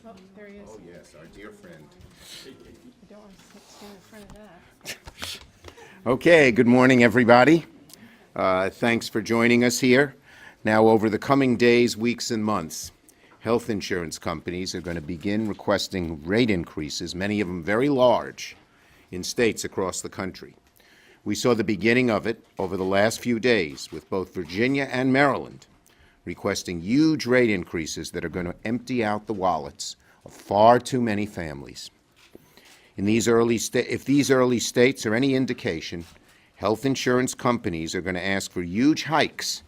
Oh, there he is. Oh, yes, our dear friend. I don't want to stand in front of that. Okay, good morning, everybody. Thanks for joining us here. Now, over the coming days, weeks, and months, health insurance companies are going to begin requesting rate increases, many of them very large, in states across the country. We saw the beginning of it over the last few days with both Virginia and Maryland requesting huge rate increases that are going to empty out the wallets of far too many families. If these early states are any indication, health insurance companies are going to ask for huge hikes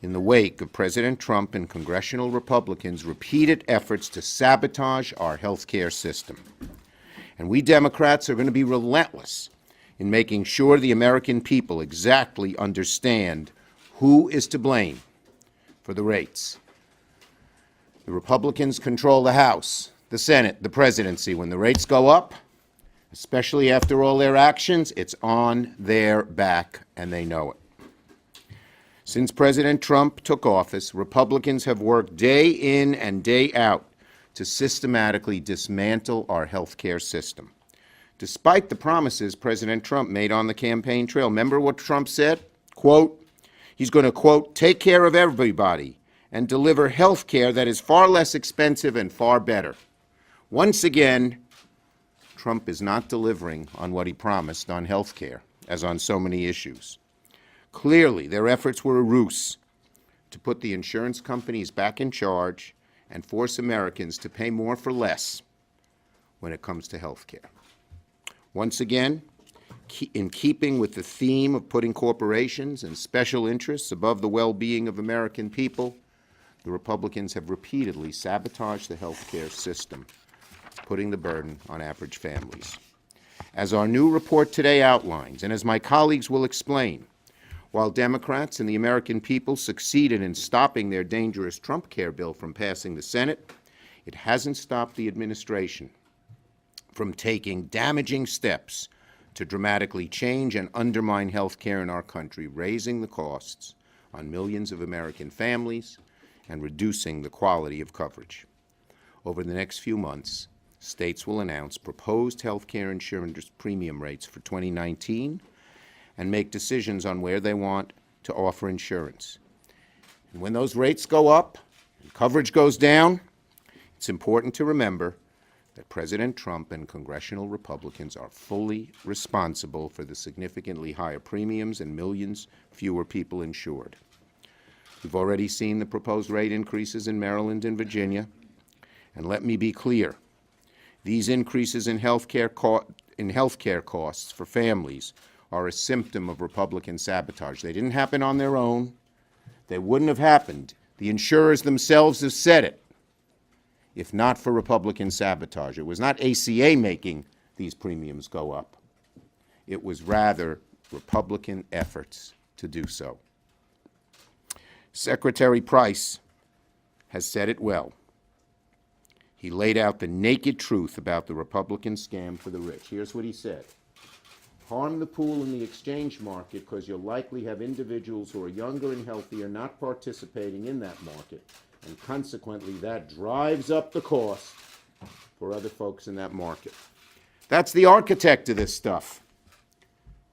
in the wake of President Trump and congressional Republicans' repeated efforts to sabotage our health care system. And we Democrats are going to be relentless in making sure the American people exactly understand who is to blame for the rates. The Republicans control the House, the Senate, the presidency. When the rates go up, especially after all their actions, it's on their back, and they know it. Since President Trump took office, Republicans have worked day in and day out to systematically dismantle our health care system. Despite the promises President Trump made on the campaign trail, remember what Trump said? Quote, he's going to, quote, take care of everybody and deliver health care that is far less expensive and far better. Once again, Trump is not delivering on what he promised on health care, as on so many issues. Clearly, their efforts were a ruse to put the insurance companies back in charge and force Americans to pay more for less when it comes to health care. Once again, in keeping with the theme of putting corporations and special interests above the well-being of American people, the Republicans have repeatedly sabotaged the health care system, putting the burden on average families. As our new report today outlines, and as my colleagues will explain, while Democrats and the American people succeeded in stopping their dangerous Trump care bill from passing the Senate, it hasn't stopped the administration from taking damaging steps to dramatically change and undermine health care in our country, raising the costs on millions of American families and reducing the quality of coverage. Over the next few months, states will announce proposed health care insurance premium rates for 2019 and make decisions on where they want to offer insurance. And when those rates go up and coverage goes down, it's important to remember that President Trump and congressional Republicans are fully responsible for the significantly higher premiums and millions fewer people insured. We've already seen the proposed rate increases in Maryland and Virginia, and let me be clear, these increases in health care costs for families are a symptom of Republican sabotage. They didn't happen on their own. They wouldn't have happened. The insurers themselves have said it, if not for Republican sabotage. It was not ACA making these premiums go up. It was rather Republican efforts to do so. Secretary Price has said it well. He laid out the naked truth about the Republican scam for the rich. Here's what he said. Harm the pool in the exchange market because you'll likely have individuals who are younger and healthier not participating in that market, and consequently that drives up the cost for other folks in that market. That's the architect of this stuff.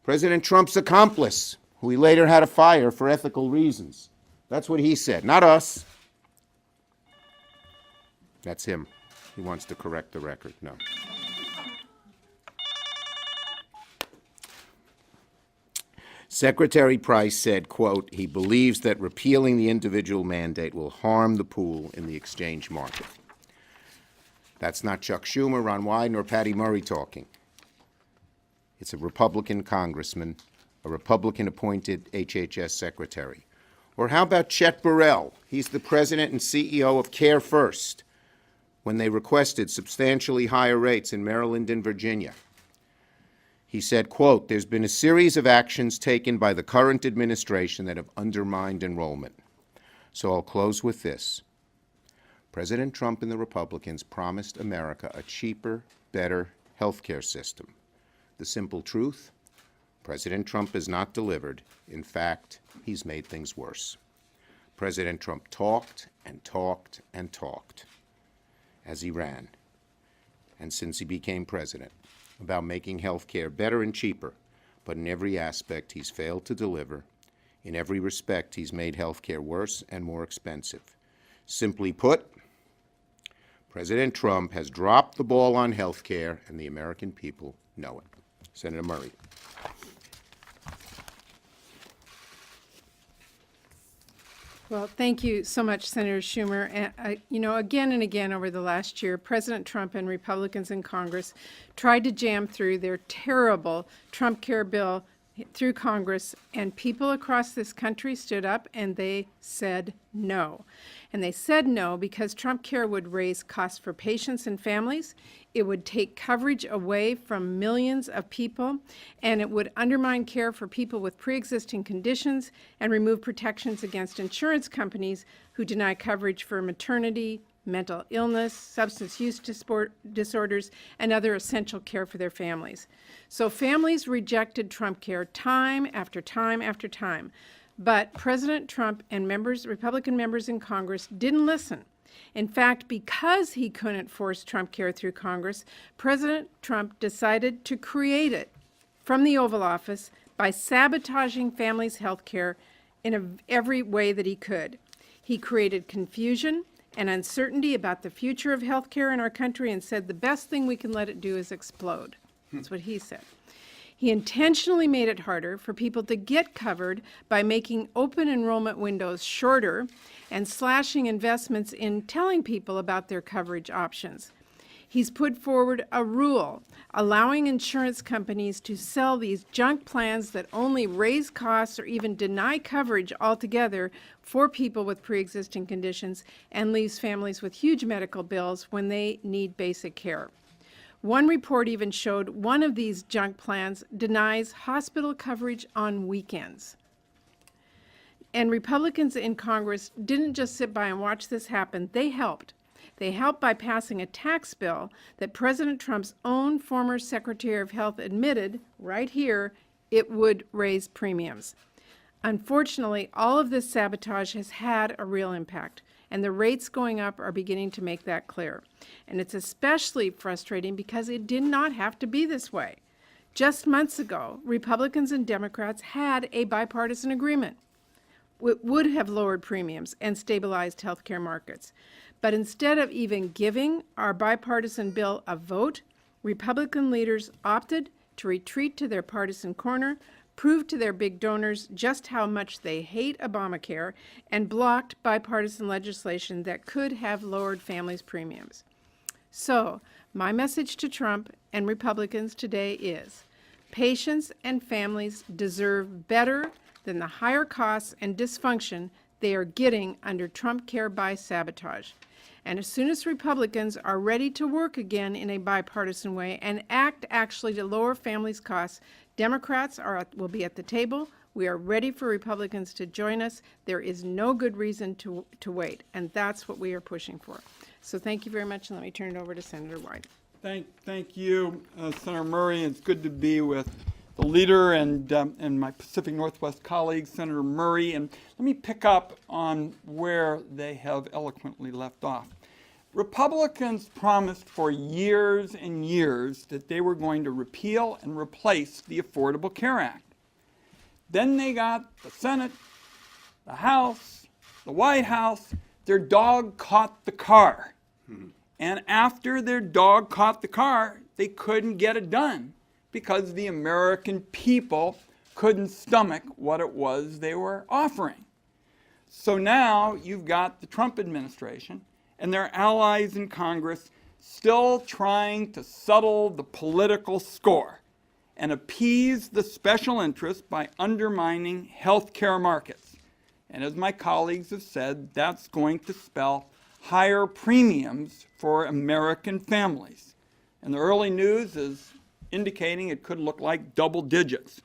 President Trump's accomplice, who he later had to fire for ethical reasons. That's what he said, not us. That's him. He wants to correct the record. No. Secretary Price said, quote, he believes that repealing the individual mandate will harm the pool in the exchange market. That's not Chuck Schumer, Ron Wyden, or Patty Murray talking. It's a Republican congressman, a Republican-appointed HHS secretary. Or how about Chet Burrell? He's the president and CEO of Care First, when they requested substantially higher rates in Maryland and Virginia. He said, quote, there's been a series of actions taken by the current administration that have undermined enrollment. So I'll close with this. President Trump and the Republicans promised America a cheaper, better health care system. The simple truth, President Trump has not delivered. In fact, he's made things worse. President Trump talked and talked and talked. as he ran, and since he became president, about making health care better and cheaper, but in every aspect he's failed to deliver. In every respect, he's made health care worse and more expensive. Simply put, President Trump has dropped the ball on health care, and the American people know it. Senator Murray. Well, thank you so much, Senator Schumer. And, again and again over the last year, President Trump and Republicans in Congress tried to jam through their terrible Trump Care bill through Congress, and people across this country stood up and they said no. And they said no because Trump Care would raise costs for patients and families, it would take coverage away from millions of people, and it would undermine care for people with pre-existing conditions and remove protections against insurance companies who deny coverage for maternity, mental illness, substance use disorders, and other essential care for their families. So families rejected Trump Care time after time after time. But President Trump and Republican members in Congress didn't listen. In fact, because he couldn't force Trump Care through Congress, President Trump decided to create it from the Oval Office by sabotaging families' health care in every way that he could. He created confusion and uncertainty about the future of health care in our country and said the best thing we can let it do is explode. That's what he said. He intentionally made it harder for people to get covered by making open enrollment windows shorter and slashing investments in telling people about their coverage options. He's put forward a rule allowing insurance companies to sell these junk plans that only raise costs or even deny coverage altogether for people with pre-existing conditions and leaves families with huge medical bills when they need basic care. One report even showed one of these junk plans denies hospital coverage on weekends. And Republicans in Congress didn't just sit by and watch this happen, they helped. They helped by passing a tax bill that President Trump's own former Secretary of Health admitted, right here, it would raise premiums. Unfortunately, all of this sabotage has had a real impact, and the rates going up are beginning to make that clear. And it's especially frustrating because it did not have to be this way. Just months ago, Republicans and Democrats had a bipartisan agreement. It would have lowered premiums and stabilized healthcare markets. But instead of even giving our bipartisan bill a vote, Republican leaders opted to retreat to their partisan corner, proved to their big donors just how much they hate Obamacare, and blocked bipartisan legislation that could have lowered families' premiums. So, my message to Trump and Republicans today is, patients and families deserve better than the higher costs and dysfunction they are getting under Trump Care by sabotage. And as soon as Republicans are ready to work again in a bipartisan way and act actually to lower families' costs, Democrats will be at the table. We are ready for Republicans to join us. There is no good reason to wait, and that's what we are pushing for. So thank you very much, and let me turn it over to Senator Wyden. Thank you, Senator Murray. It's good to be with the leader and my Pacific Northwest colleague, Senator Murray. And let me pick up on where they have eloquently left off. Republicans promised for years and years that they were going to repeal and replace the Affordable Care Act. Then they got the Senate, the House, the White House. Their dog caught the car. And after their dog caught the car, they couldn't get it done because the American people couldn't stomach what it was they were offering. So now you've got the Trump administration and their allies in Congress still trying to settle the political score and appease the special interests by undermining health care markets. And as my colleagues have said, that's going to spell higher premiums for American families. And the early news is indicating it could look like double digits.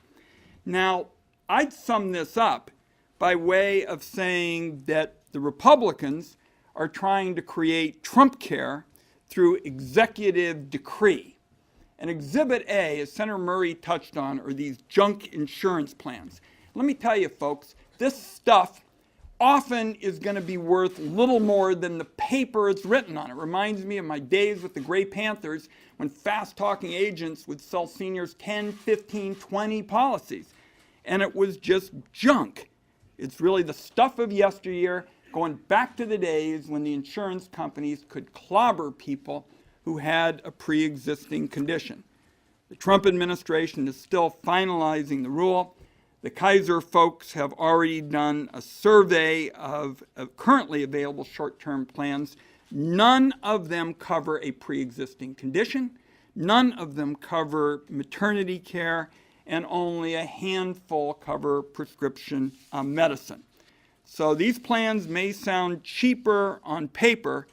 Now, I'd sum this up by way of saying that the Republicans are trying to create Trump Care through executive decree. And Exhibit A, as Senator Murray touched on, are these junk insurance plans. Let me tell you, folks, this stuff often is going to be worth little more than the paper it's written on. It reminds me of my days with the Gray Panthers when fast-talking agents would sell seniors 10, 15, 20 policies. And it was just junk. It's really the stuff of yesteryear, going back to the days when the insurance companies could clobber people who had a pre-existing condition. The Trump administration is still finalizing the rule. The Kaiser folks have already done a survey of currently available short-term plans. None of them cover a pre-existing condition. None of them cover maternity care, and only a handful cover prescription medicine. So these plans may sound cheaper on paper,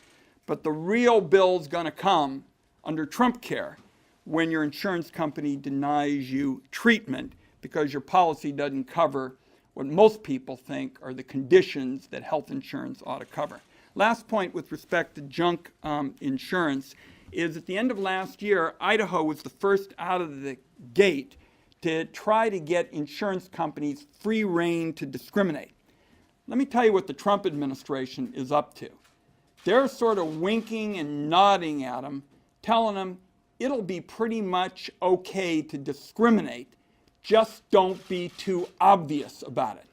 but the real bill's going to come under Trump care when your insurance company denies you treatment because your policy doesn't cover what most people think are the conditions that health insurance ought to cover. Last point with respect to junk insurance is at the end of last year, Idaho was the first out of the gate to try to get insurance companies free rein to discriminate. Let me tell you what the Trump administration is up to. They're sort of winking and nodding at them, telling them it'll be pretty much okay to discriminate. Just don't be too obvious about it.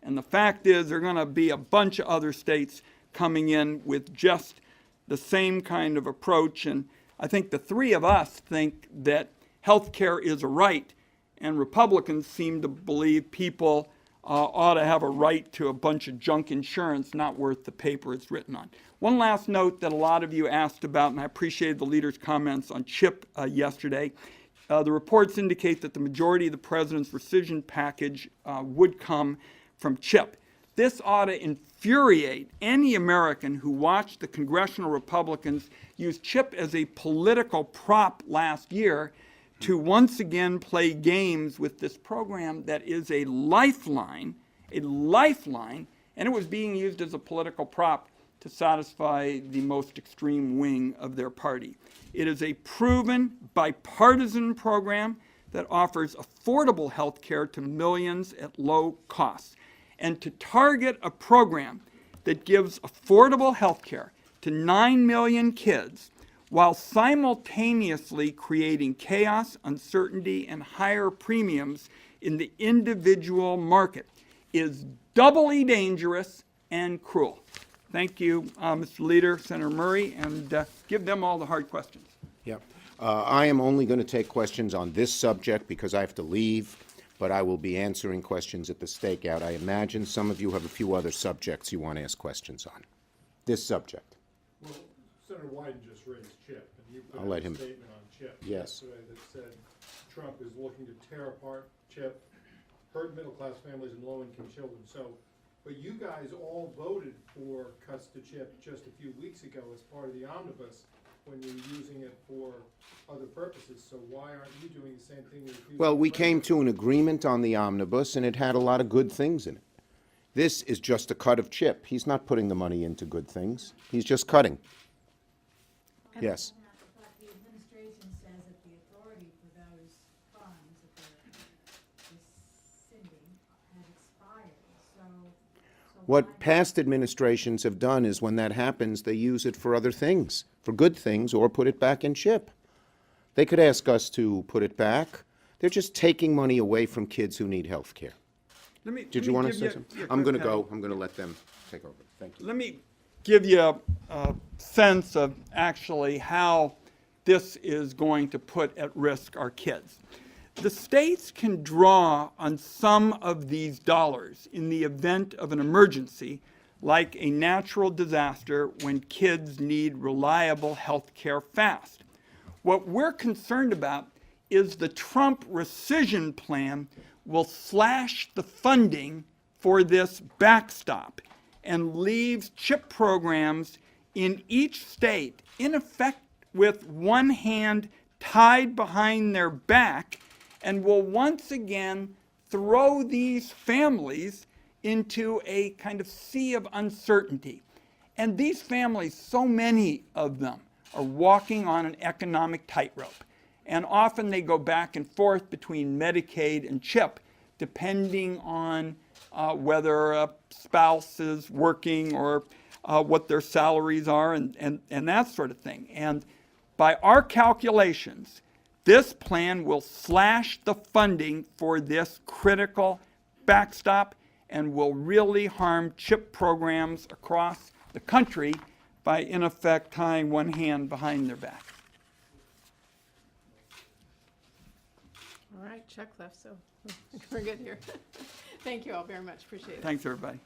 And the fact is there are going to be a bunch of other states coming in with just the same kind of approach. And I think the three of us think that health care is a right, and Republicans seem to believe people ought to have a right to a bunch of junk insurance not worth the paper it's written on. One last note that a lot of you asked about, and I appreciated the leader's comments on CHIP yesterday. The reports indicate that the majority of the president's rescission package would come from CHIP. This ought to infuriate any American who watched the congressional Republicans use CHIP as a political prop last year to once again play games with this program that is a lifeline, and it was being used as a political prop to satisfy the most extreme wing of their party. It is a proven bipartisan program that offers affordable health care to millions at low costs. And to target a program that gives affordable health care to 9 million kids while simultaneously creating chaos, uncertainty, and higher premiums in the individual market is doubly dangerous and cruel. Thank you, Mr. Leader, Senator Murray, and give them all the hard questions. Yeah. I am only going to take questions on this subject because I have to leave, but I will be answering questions at the stakeout. I imagine some of you have a few other subjects you want to ask questions on. This subject. Well, Senator Wyden just raised CHIP, and you put I'll out let a him. statement on CHIP Yes. yesterday that said Trump is looking to tear apart CHIP, hurt middle-class families and low-income children. So, but you guys all voted for cuts to CHIP just a few weeks ago as part of the omnibus when you were using it for other purposes. So why aren't you doing the same thing? Well, we came to an agreement on the omnibus, and it had a lot of good things in it. This is just a cut of CHIP. He's not putting the money into good things. He's just cutting. Yes. But the administration says that the authority for those funds that they're rescinding has expired. So What past administrations have done is when that happens, they use it for other things, for good things, or put it back in CHIP. They could ask us to put it back. They're just taking money away from kids who need health care. Did you want to say something? I'm going to go. I'm going to let them take over. Thank you. Let me give you a sense of actually how this is going to put at risk our kids. The states can draw on some of these dollars in the event of an emergency, like a natural disaster when kids need reliable health care fast. What we're concerned about is the Trump rescission plan will slash the funding for this backstop and leaves CHIP programs in each state, in effect, with one hand tied behind their back, and will once again throw these families into a kind of sea of uncertainty. And these families, so many of them, are walking on an economic tightrope. And often they go back and forth between Medicaid and CHIP, depending on whether a spouse is working or what their salaries are and that sort of thing. And by our calculations, this plan will slash the funding for this critical backstop and will really harm CHIP programs across the country by, in effect, tying one hand behind their back. All right, Chuck left, so we're good here. Thank you all very much. Appreciate it. Thanks, everybody.